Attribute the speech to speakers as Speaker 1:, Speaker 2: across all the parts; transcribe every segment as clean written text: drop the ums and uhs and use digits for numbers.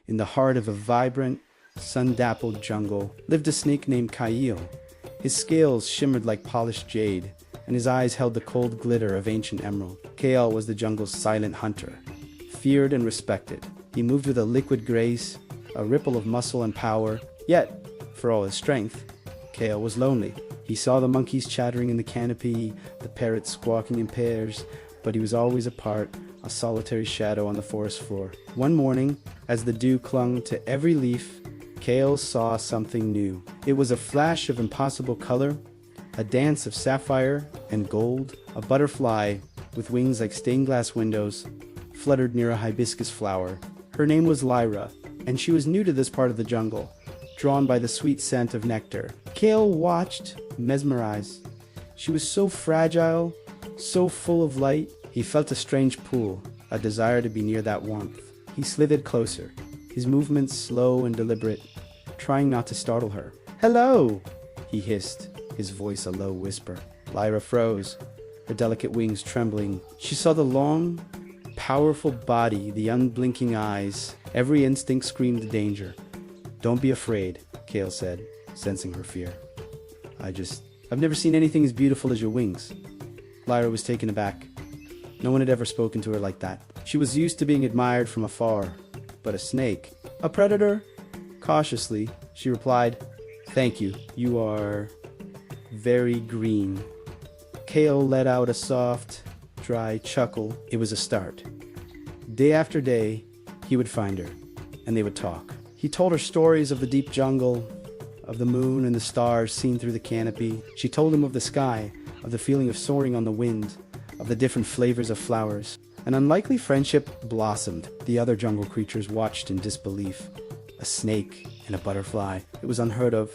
Speaker 1: In the heart of a vibrant, sun-dappled jungle lived a snake named Kael. His scales shimmered like polished jade, and his eyes held the cold glitter of ancient emerald. Kael was the jungle's silent hunter, feared and respected. He moved with a liquid grace, a ripple of muscle and power, yet, for all his strength, Kael was lonely. He saw the monkeys chattering in the canopy, the parrots squawking in pairs, but he was always apart, a solitary shadow on the forest floor. One morning, as the dew clung to every leaf, Kael saw something new. It was a flash of impossible color, a dance of sapphire and gold. A butterfly with wings like stained glass windows fluttered near a hibiscus flower. Her name was Lyra, and she was new to this part of the jungle, drawn by the sweet scent of nectar. Kael watched, mesmerized. She was so fragile, so full of light. He felt a strange pull, a desire to be near that warmth. He slithered closer, his movements slow and deliberate, trying not to startle her. "Hello!" he hissed, his voice a low whisper. Lyra froze, her delicate wings trembling. She saw the long, powerful body, the unblinking eyes. Every instinct screamed danger. "Don't be afraid," Kael said, sensing her fear. I've never seen anything as beautiful as your wings." Lyra was taken aback. No one had ever spoken to her like that. She was used to being admired from afar, but a snake, a predator? Cautiously, she replied, "Thank you. You are very green." Kael let out a soft, dry chuckle. It was a start. Day after day, he would find her, and they would talk. He told her stories of the deep jungle, of the moon and the stars seen through the canopy. She told him of the sky, of the feeling of soaring on the wind, of the different flavors of flowers. An unlikely friendship blossomed. The other jungle creatures watched in disbelief. A snake and a butterfly. It was unheard of.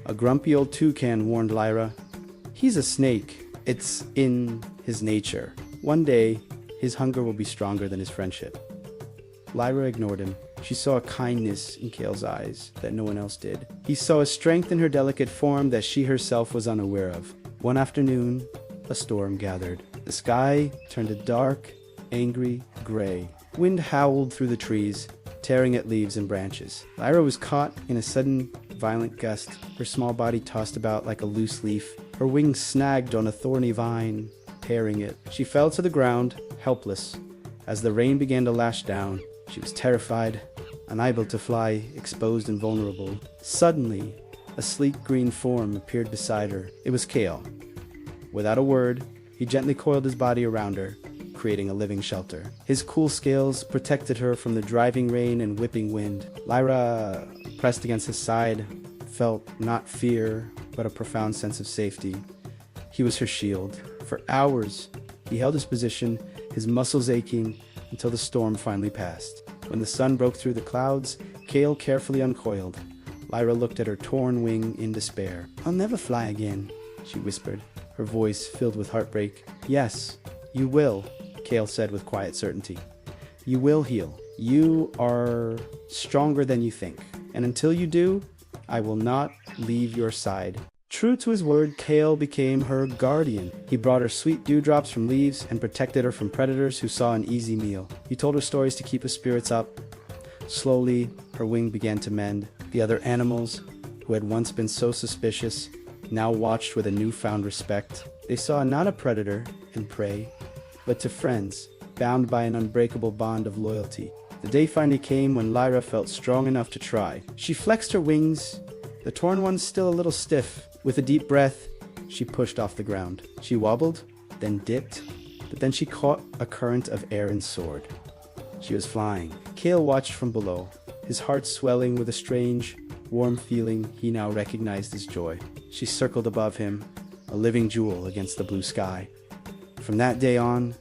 Speaker 1: A grumpy old toucan warned Lyra, "He's a snake. It's in his nature. One day, his hunger will be stronger than his friendship." Lyra ignored him. She saw a kindness in Kael's eyes that no one else did. He saw a strength in her delicate form that she herself was unaware of. One afternoon, a storm gathered. The sky turned a dark, angry gray. Wind howled through the trees, tearing at leaves and branches. Lyra was caught in a sudden, violent gust. Her small body tossed about like a loose leaf. Her wings snagged on a thorny vine, tearing it. She fell to the ground, helpless. As the rain began to lash down, she was terrified, unable to fly, exposed and vulnerable. Suddenly, a sleek green form appeared beside her. It was Kael. Without a word, he gently coiled his body around her, creating a living shelter. His cool scales protected her from the driving rain and whipping wind. Lyra, pressed against his side, felt not fear, but a profound sense of safety. He was her shield. For hours, he held his position, his muscles aching, until the storm finally passed. When the sun broke through the clouds, Kael carefully uncoiled. Lyra looked at her torn wing in despair. "I'll never fly again," she whispered, her voice filled with heartbreak. "Yes, you will," Kael said with quiet certainty. "You will heal. You are stronger than you think. And until you do, I will not leave your side." True to his word, Kael became her guardian. He brought her sweet dewdrops from leaves and protected her from predators who saw an easy meal. He told her stories to keep her spirits up. Slowly, her wing began to mend. The other animals, who had once been so suspicious, now watched with a newfound respect. They saw not a predator and prey, but to friends, bound by an unbreakable bond of loyalty. The day finally came when Lyra felt strong enough to try. She flexed her wings, the torn ones still a little stiff. With a deep breath, she pushed off the ground. She wobbled, then dipped, but then she caught a current of air and soared. She was flying. Kael watched from below, his heart swelling with a strange, warm feeling he now recognized as joy. She circled above him, a living jewel against the blue sky. From that day on,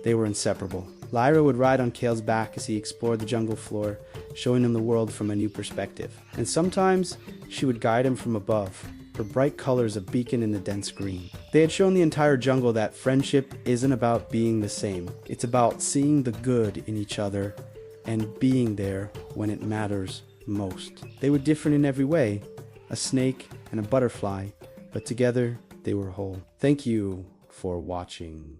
Speaker 1: they were inseparable. Lyra would ride on Kael's back as he explored the jungle floor, showing him the world from a new perspective. And sometimes she would guide him from above, her bright colors a beacon in the dense green. They had shown the entire jungle that friendship isn't about being the same. It's about seeing the good in each other and being there when it matters most. They were different in every way, a snake and a butterfly, but together they were whole. Thank you for watching.